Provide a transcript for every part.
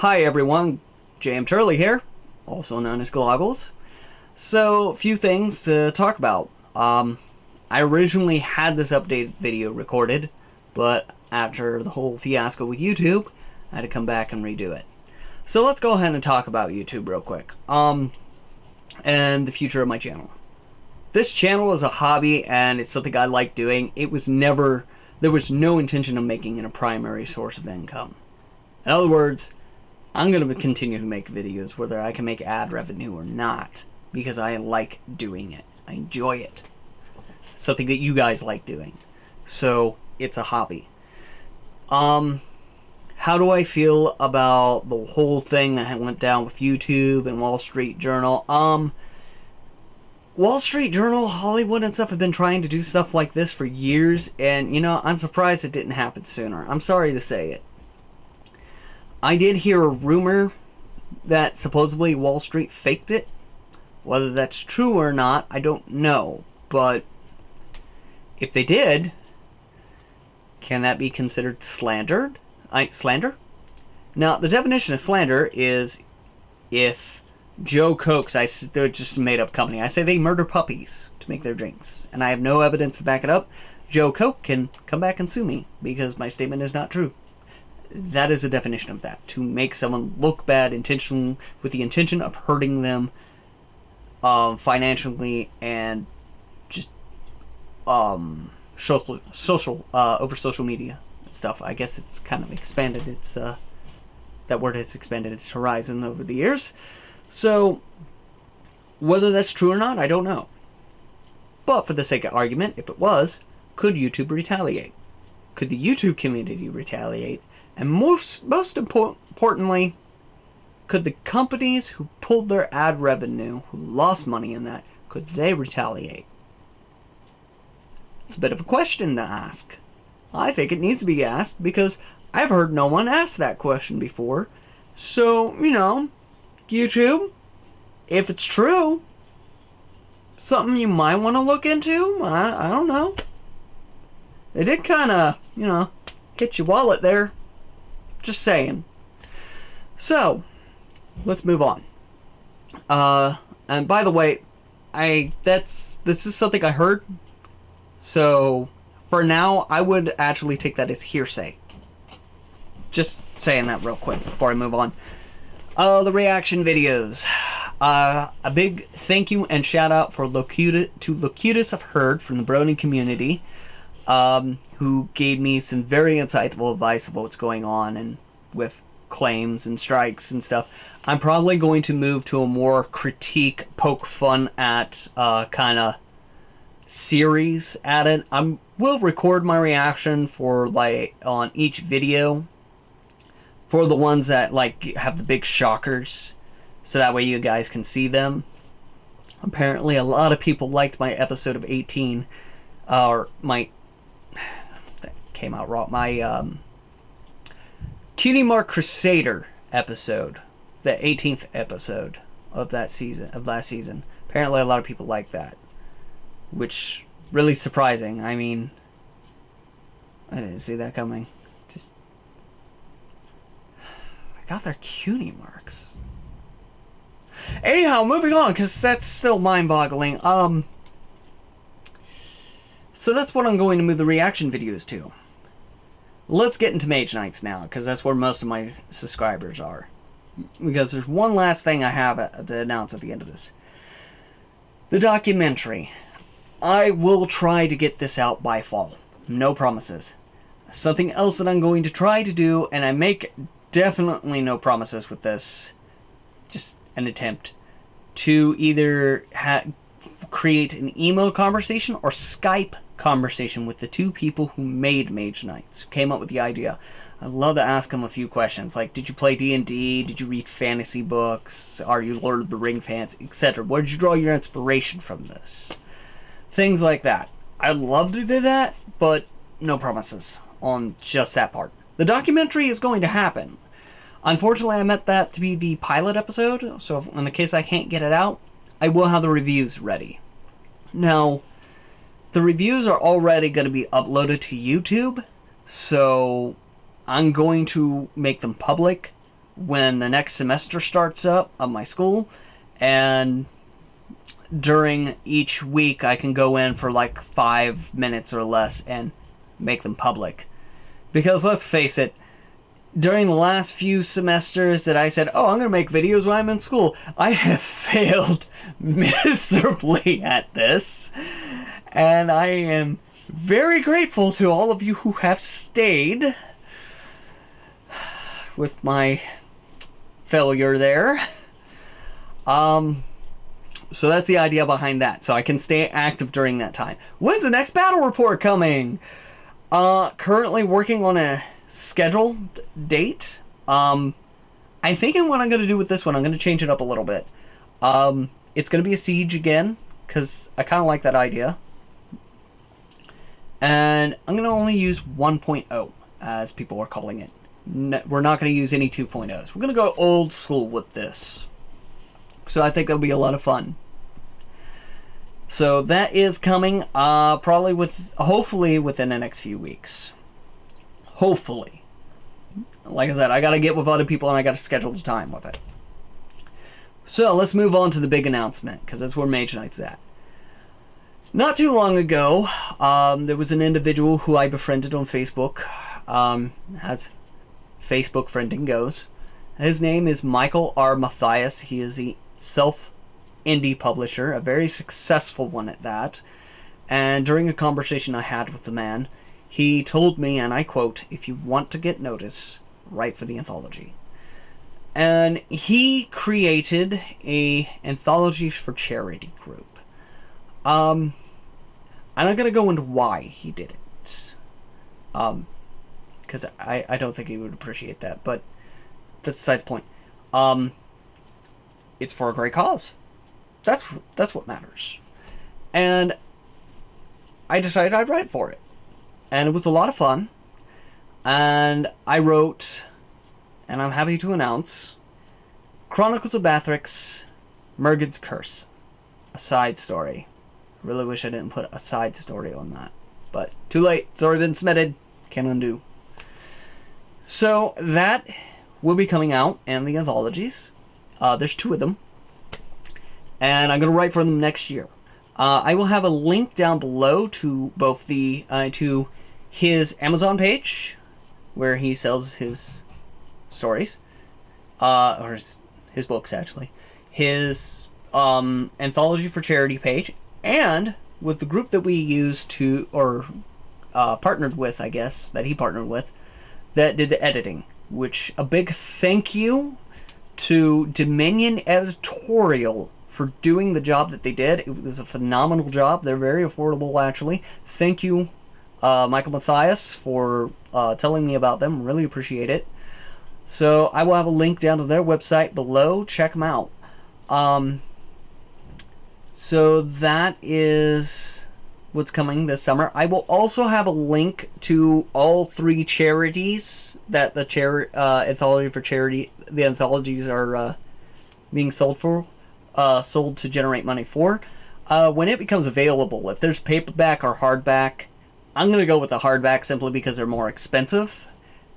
Hi everyone, JM Turley here, also known as Gloggles. So, a few things to talk about. I originally had this updated video recorded, but after the whole fiasco with YouTube, I had to come back and redo it. So let's go ahead and talk about YouTube real quick. And the future of my channel. This channel is a hobby and it's something I like doing. There was no intention of making it a primary source of income. In other words, I'm going to continue to make videos whether I can make ad revenue or not, because I like doing it. I enjoy it. Something that you guys like doing. So, it's a hobby. How do I feel about the whole thing that went down with YouTube and Wall Street Journal? Wall Street Journal, Hollywood and stuff have been trying to do stuff like this for years, and, you know, I'm surprised it didn't happen sooner. I'm sorry to say it. I did hear a rumor that supposedly Wall Street faked it. Whether that's true or not, I don't know. But if they did, can that be considered slander? Now, the definition of slander is if Joe Cokes, they're just a made-up company. I say they murder puppies to make their drinks, and I have no evidence to back it up. Joe Coke can come back and sue me because my statement is not true. That is the definition of that. To make someone look bad intentionally, with the intention of hurting them financially and just over social media and stuff. I guess it's kind of expanded its that word has expanded its horizon over the years. So whether that's true or not, I don't know. But for the sake of argument, if it was, could YouTube retaliate? Could the YouTube community retaliate? And most importantly, could the companies who pulled their ad revenue, who lost money in that, could they retaliate? It's a bit of a question to ask. I think it needs to be asked because I've heard no one ask that question before. So, you know, YouTube, if it's true, something you might want to look into. I don't know. They did kind of, you know, hit your wallet there. Just saying. So, let's move on. And by the way, this is something I heard. So, for now, I would actually take that as hearsay. Just saying that real quick before I move on. The reaction videos. A big thank you and shout out for Locutus I've heard from the Brony community. Who gave me some very insightful advice of what's going on and with claims and strikes and stuff. I'm probably going to move to a more critique, poke fun at kind of series at it. I will record my reaction for on each video for the ones that have the big shockers, so that way you guys can see them. Apparently, a lot of people liked my episode of 18, or my. Came out wrong. My Cutie Mark Crusader episode, the 18th episode of last season. Apparently, a lot of people like that, which really surprising. I mean, I didn't see that coming. Just I got their cutie marks. Anyhow, moving on because that's still mind-boggling. So that's what I'm going to move the reaction videos to. Let's get into Mage Knights now, because that's where most of my subscribers are. Because there's one last thing I have to announce at the end of this. The documentary. I will try to get this out by fall. No promises. Something else that I'm going to try to do, and I make definitely no promises with this, just an attempt, to either create an email conversation or Skype conversation with the two people who made Mage Knights, who came up with the idea. I'd love to ask them a few questions, like, did you play D&D? Did you read fantasy books? Are you Lord of the Ring fans? Etc. Where did you draw your inspiration from this? Things like that. I'd love to do that, but no promises on just that part. The documentary is going to happen. Unfortunately, I meant that to be the pilot episode, so in the case I can't get it out, I will have the reviews ready. Now, the reviews are already going to be uploaded to YouTube, so I'm going to make them public when the next semester starts up of my school, and during each week I can go in for like 5 minutes or less and make them public. Because let's face it, during the last few semesters that I said, oh, I'm going to make videos when I'm in school, I have failed miserably at this. And I am very grateful to all of you who have stayed with my failure there. So that's the idea behind that. So I can stay active during that time. When's the next battle report coming? Currently working on a scheduled date. I think what I'm going to do with this one, I'm going to change it up a little bit. It's going to be a siege again, because I kind of like that idea. And I'm going to only use 1.0, as people are calling it. We're not going to use any 2.0s. We're going to go old school with this. So I think that'll be a lot of fun. So that is coming, hopefully within the next few weeks. Hopefully. Like I said, I gotta get with other people and I gotta schedule the time with it. So let's move on to the big announcement, because that's where Mage Knight's at. Not too long ago, there was an individual who I befriended on Facebook, as Facebook friending goes. His name is Michael R. Matthias. He is a self-indie publisher, a very successful one at that. And during a conversation I had with the man, he told me, and I quote, "If you want to get notice, write for the anthology." And he created a anthology for charity group. I'm not going to go into why he did it. Because I don't think he would appreciate that, but that's the point. It's for a great cause. That's what matters. And I decided I'd write for it. And it was a lot of fun. And I wrote, and I'm happy to announce, Chronicles of Bathrex, Mergen's Curse. A side story. I really wish I didn't put a side story on that. But too late. It's already been submitted. Can't undo. So that will be coming out in the anthologies. There's 2 of them. And I'm going to write for them next year. I will have a link down below to both to his Amazon page, where he sells his stories, or his books actually, his anthology for charity page, and with the group that we used partnered with, I guess, that he partnered with, that did the editing. Which, a big thank you to Dominion Editorial for doing the job that they did. It was a phenomenal job. They're very affordable, actually. Thank you, Michael Matthias, for telling me about them. Really appreciate it. So I will have a link down to their website below. Check them out. So that is what's coming this summer. I will also have a link to all 3 charities that the anthology for charity, the anthologies are being sold to generate money for. When it becomes available, if there's paperback or hardback, I'm going to go with the hardback simply because they're more expensive,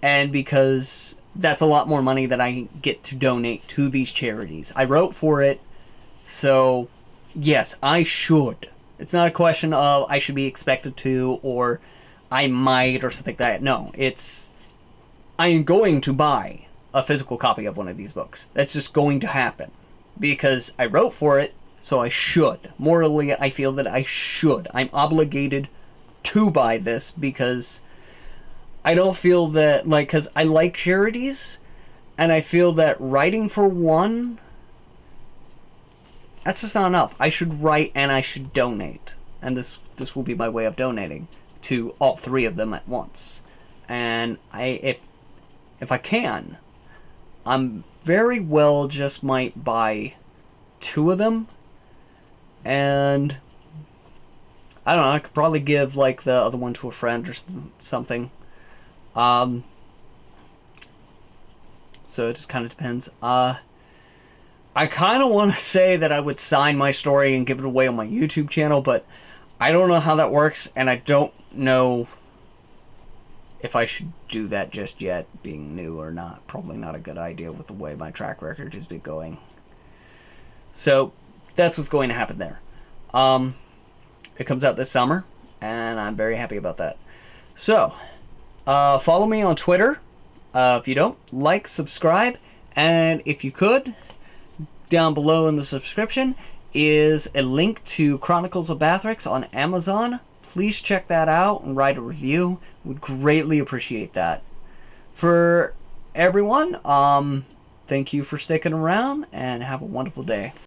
and because that's a lot more money that I get to donate to these charities. I wrote for it, so yes, I should. It's not a question of I should be expected to, or I might, or something like that. No, I am going to buy a physical copy of one of these books. That's just going to happen. Because I wrote for it, so I should. Morally, I feel that I should. I'm obligated to buy this, because I don't feel that, because I like charities, and I feel that writing for one, that's just not enough. I should write and I should donate. And this will be my way of donating to all 3 of them at once. And if I can, I'm very well just might buy 2 of them, and I don't know, I could probably give the other one to a friend or something. So it just kind of depends. I kind of want to say that I would sign my story and give it away on my YouTube channel, but I don't know how that works, and I don't know if I should do that just yet, being new or not. Probably not a good idea with the way my track record has been going. So that's what's going to happen there. It comes out this summer, and I'm very happy about that. So, follow me on Twitter. If you don't, like, subscribe, and if you could, down below in the subscription is a link to Chronicles of Bathrex on Amazon. Please check that out and write a review. Would greatly appreciate that. For everyone, thank you for sticking around, and have a wonderful day.